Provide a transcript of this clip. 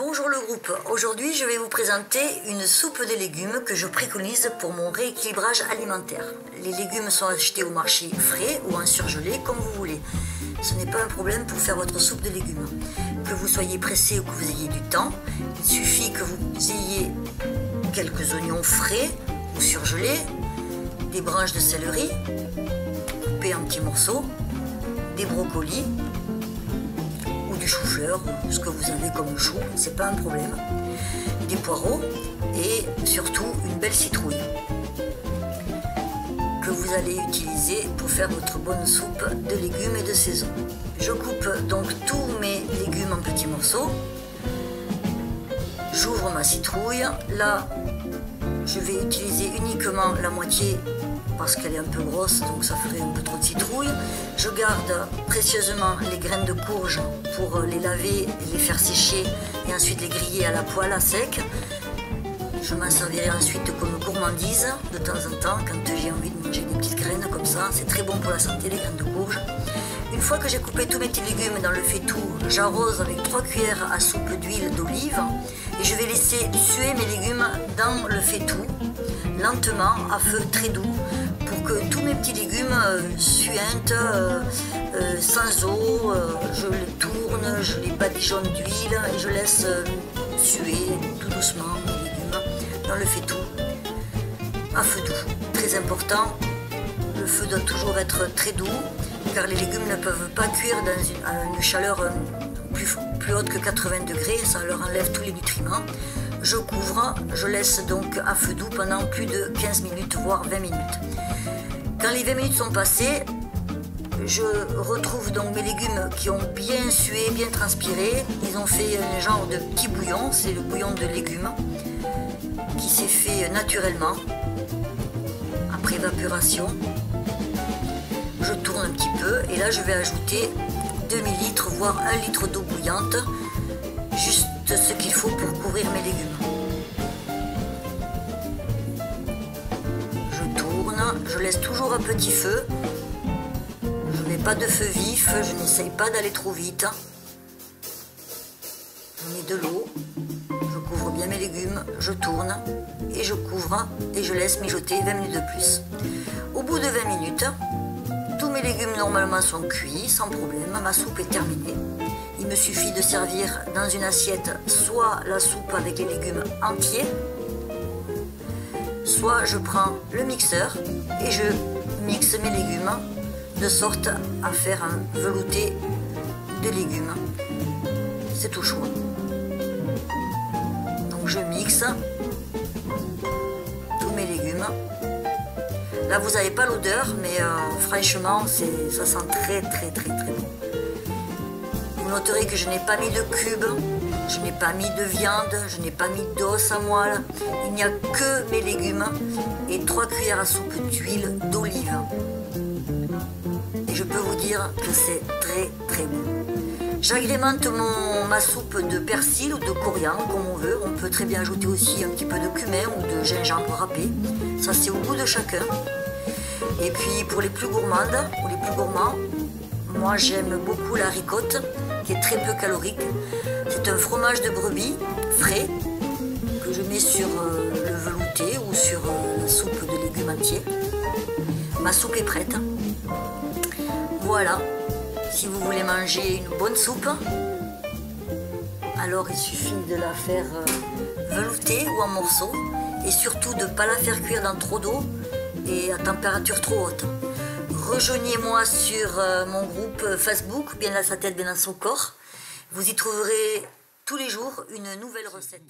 Bonjour le groupe, aujourd'hui je vais vous présenter une soupe de légumes que je préconise pour mon rééquilibrage alimentaire. Les légumes sont achetés au marché frais ou en surgelé comme vous voulez. Ce n'est pas un problème pour faire votre soupe de légumes. Que vous soyez pressé ou que vous ayez du temps, il suffit que vous ayez quelques oignons frais ou surgelés, des branches de céleri coupées en petits morceaux, des brocolis, du chou-fleur, ce que vous avez comme chou, c'est pas un problème, des poireaux et surtout une belle citrouille que vous allez utiliser pour faire votre bonne soupe de légumes et de saison. Je coupe donc tous mes légumes en petits morceaux, j'ouvre ma citrouille, là je vais utiliser uniquement la moitié parce qu'elle est un peu grosse, donc ça ferait un peu trop de citrouille. Je garde précieusement les graines de courge pour les laver, les faire sécher et ensuite les griller à la poêle à sec. Je m'en servirai ensuite comme gourmandise de temps en temps quand j'ai envie de manger des petites graines comme ça. C'est très bon pour la santé, les graines de courge. Une fois que j'ai coupé tous mes petits légumes dans le faitout, j'arrose avec 3 cuillères à soupe d'huile d'olive et je vais laisser suer mes légumes dans le faitout lentement à feu très doux pour que tous mes petits légumes suintent sans eau. Je les tourne, je les badigeonne d'huile et je laisse suer tout doucement mes légumes dans le faitout à feu doux. Très important, le feu doit toujours être très doux car les légumes ne peuvent pas cuire à une chaleur plus haute que 80 degrés, ça leur enlève tous les nutriments. Je couvre, je laisse donc à feu doux pendant plus de 15 minutes, voire 20 minutes. Quand les 20 minutes sont passées, je retrouve donc mes légumes qui ont bien sué, bien transpiré. Ils ont fait un genre de petit bouillon, c'est le bouillon de légumes qui s'est fait naturellement, après évaporation. Je tourne un petit peu et là je vais ajouter 2 millilitres, voire 1 litre d'eau bouillante, juste ce qu'il faut pour couvrir mes légumes. Je tourne, je laisse toujours à petit feu, je ne mets pas de feu vif, je n'essaye pas d'aller trop vite. Je mets de l'eau, je couvre bien mes légumes, je tourne et je couvre et je laisse mijoter 20 minutes de plus. Au bout de 20 minutes, tous mes légumes normalement sont cuits sans problème, ma soupe est terminée. Il me suffit de servir dans une assiette soit la soupe avec les légumes entiers, soit je prends le mixeur et je mixe mes légumes de sorte à faire un velouté de légumes. C'est au choix. Donc je mixe tous mes légumes. Là vous n'avez pas l'odeur, mais franchement ça sent très bon. Vous noterez que je n'ai pas mis de cubes, je n'ai pas mis de viande, je n'ai pas mis d'os à moelle. Il n'y a que mes légumes et 3 cuillères à soupe d'huile d'olive. Et je peux vous dire que c'est très bon. J'agrémente ma soupe de persil ou de coriandre comme on veut. On peut très bien ajouter aussi un petit peu de cumin ou de gingembre râpé. Ça c'est au goût de chacun. Et puis pour les plus gourmandes ou les plus gourmands, moi j'aime beaucoup la ricotte qui est très peu calorique. C'est un fromage de brebis frais que je mets sur le velouté ou sur la soupe de légumes entiers. Ma soupe est prête. Voilà, si vous voulez manger une bonne soupe, alors il suffit de la faire velouter ou en morceaux et surtout de ne pas la faire cuire dans trop d'eau et à température trop haute. Rejoignez-moi sur mon groupe Facebook, Bien dans sa tête, bien dans son corps. Vous y trouverez tous les jours une nouvelle recette.